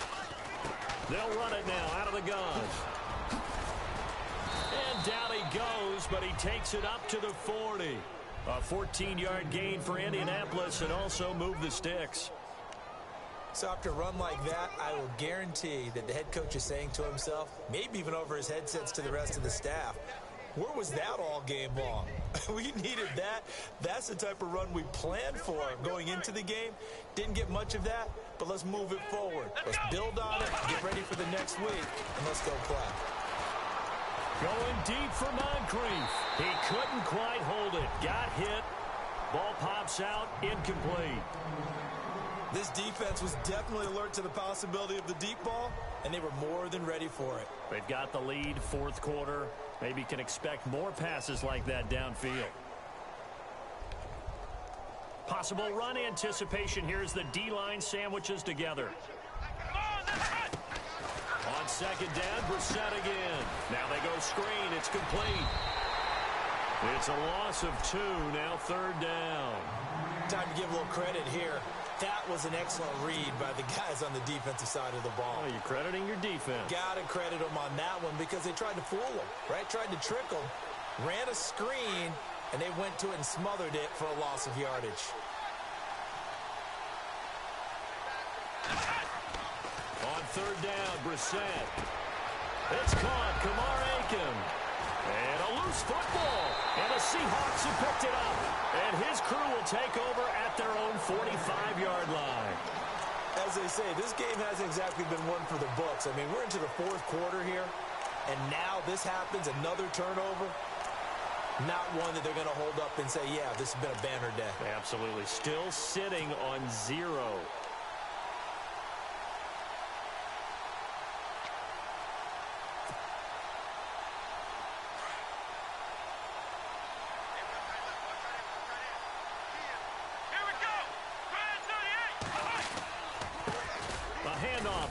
They'll run it now out of the gun. And down he goes, but he takes it up to the 40. A 14-yard gain for Indianapolis, and also move the sticks. So after a run like that, I will guarantee that the head coach is saying to himself, maybe even over his headsets to the rest of the staff, where was that all game long? We needed that. That's the type of run we planned for going into the game. Didn't get much of that, but let's move it forward. Let's build on it, get ready for the next week, and let's go play. Going deep for Moncrief. He couldn't quite hold it. Got hit. Ball pops out. Incomplete. This defense was definitely alert to the possibility of the deep ball, and they were more than ready for it. They've got the lead, 4th quarter. Maybe can expect more passes like that downfield. Possible run anticipation. Here's the D-line sandwiches together. On second down, Brissett again. Now they go screen. It's complete. It's a loss of 2. Now 3rd down. Time to give a little credit here. That was an excellent read by the guys on the defensive side of the ball. Oh, you're crediting your defense. Got to credit them on that one because they tried to fool them, right? Tried to trick them, ran a screen, and they went to it and smothered it for a loss of yardage. On 3rd down, Brissett. It's caught. Kamar Aiken. And a loose football. And the Seahawks have picked it up. And his crew will take over at their own 45-yard line. As they say, this game hasn't exactly been one for the books. I mean, we're into the 4th quarter here. And now this happens, another turnover. Not one that they're going to hold up and say, yeah, this has been a banner day. Absolutely. Still sitting on 0.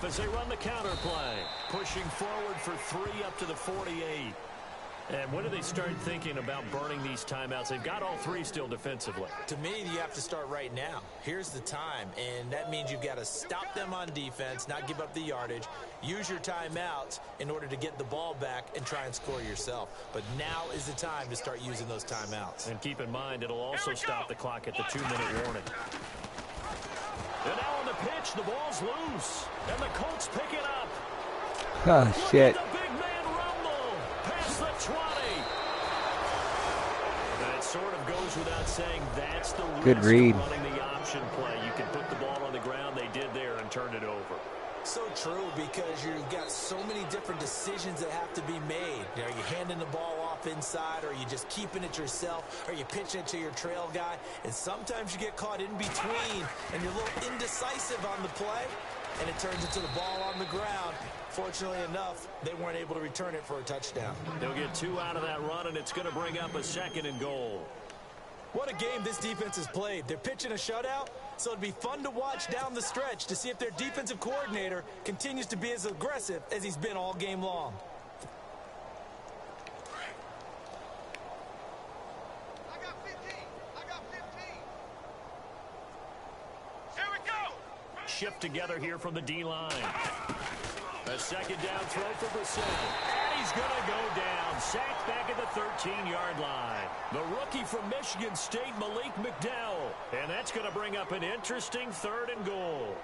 As they run the counter play, pushing forward for 3 up to the 48. And when do they start thinking about burning these timeouts? They've got all 3 still defensively. To me, you have to start right now. Here's the time, and that means you've got to stop them on defense, not give up the yardage, use your timeouts in order to get the ball back and try and score yourself. But now is the time to start using those timeouts. And keep in mind, it'll also stop the clock at the 2-minute warning. And now on the pitch, the ball's loose. And the Colts pick it up. Oh, shit. The big man rumble past the 20. And it sort of goes without saying that's the risk Good read. of running the option play. You can put the ball on the ground. They did there and turned it over. So true, because you've got so many different decisions that have to be made. Are you handing the ball off inside? Or are you just keeping it yourself? Are you pitching it to your trail guy? And sometimes you get caught in between, and you're a little indecisive on the play. and it turns into the ball on the ground. Fortunately enough, they weren't able to return it for a touchdown. They'll get 2 out of that run, and it's going to bring up a 2nd and goal. What a game this defense has played. They're pitching a shutout, so it'd be fun to watch down the stretch to see if their defensive coordinator continues to be as aggressive as he's been all game long. I got 15. I got 15. Here we go. Shift together here from the D-line. A 2nd down throw for Brissett. And he's going to go down. Sacked back at the 13-yard line. The rookie from Michigan State, Malik McDowell. And that's going to bring up an interesting 3rd and goal.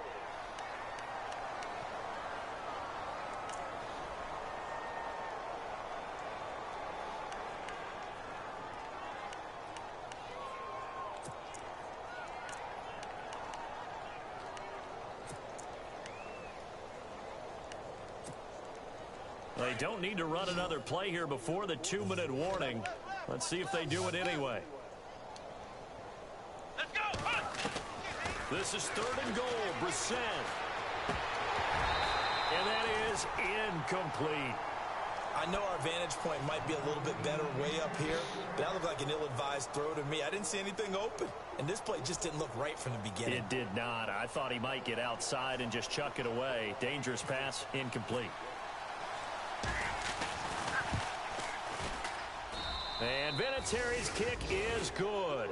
They don't need to run another play here before the 2-minute warning. Let's see if they do it anyway. Let's go. Hunt. This is 3rd and goal. Brissett. And that is incomplete. I know our vantage point might be a little bit better way up here, but that looked like an ill-advised throw to me. I didn't see anything open, and this play just didn't look right from the beginning. It did not. I thought he might get outside and just chuck it away. Dangerous pass, incomplete. And Vinatieri's kick is good.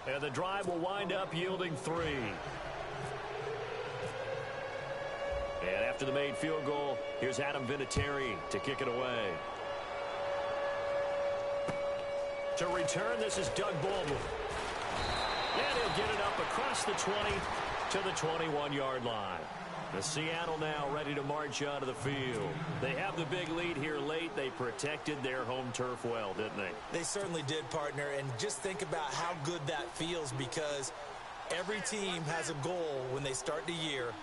And the drive will wind up yielding 3. And after the made field goal, here's Adam Vinatieri to kick it away. To return, this is Doug Baldwin. And he'll get it up across the 20 to the 21-yard line. The Seattle now ready to march out of the field. They have the big lead here late. They protected their home turf well, didn't they? They certainly did, partner. And just think about how good that feels, because every team has a goal when they start the year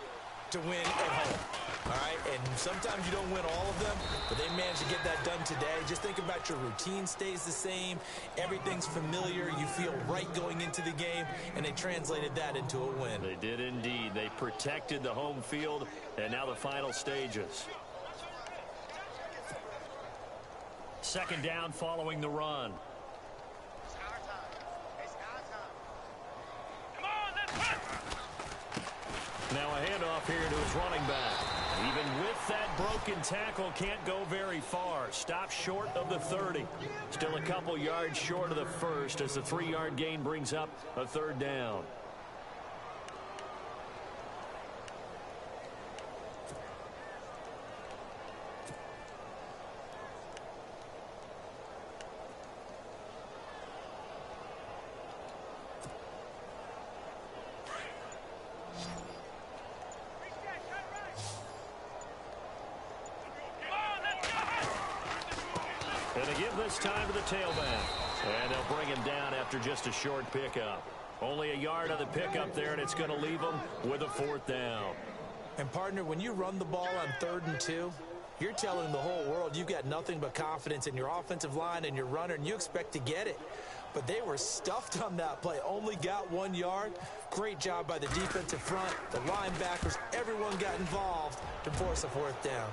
to win at home. All right? And sometimes you don't win all of them, but they managed to get that done today. Just think about your routine stays the same. Everything's familiar. You feel right going into the game, and they translated that into a win. They did indeed. They protected the home field, and now the final stages. 2nd down following the run. Come on, let's hunt. Now a handoff here to his running back. Even with that broken tackle, can't go very far. Stopped short of the 30. Still a couple yards short of the first as the 3-yard gain brings up a 3rd down. And they give this time to the tailback. And they'll bring him down after just a short pickup. Only a yard of the pickup there, and it's going to leave them with a 4th down. And, partner, when you run the ball on 3rd and 2, you're telling the whole world you've got nothing but confidence in your offensive line and your runner, and you expect to get it. But they were stuffed on that play. Only got 1 yard. Great job by the defensive front, the linebackers. Everyone got involved to force a 4th down.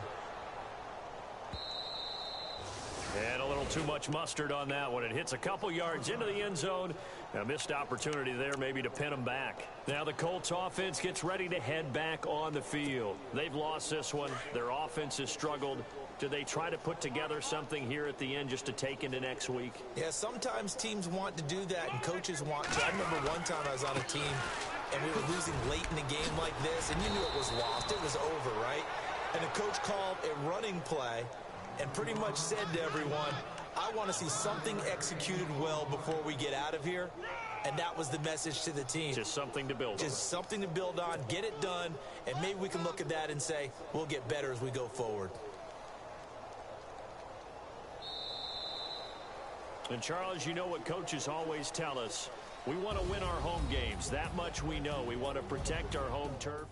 And a little too much mustard on that one. It hits a couple yards into the end zone. A missed opportunity there maybe to pin them back. Now the Colts offense gets ready to head back on the field. They've lost this one. Their offense has struggled. Do they try to put together something here at the end just to take into next week? Yeah, sometimes teams want to do that and coaches want to. I remember one time I was on a team and we were losing late in the game like this, and you knew it was lost. It was over, right? And the coach called a running play and pretty much said to everyone, I want to see something executed well before we get out of here. And that was the message to the team. Just something to build on. Just something to build on, get it done, and maybe we can look at that and say, we'll get better as we go forward. And, Charles, you know what coaches always tell us. We want to win our home games. That much we know. We want to protect our home turf.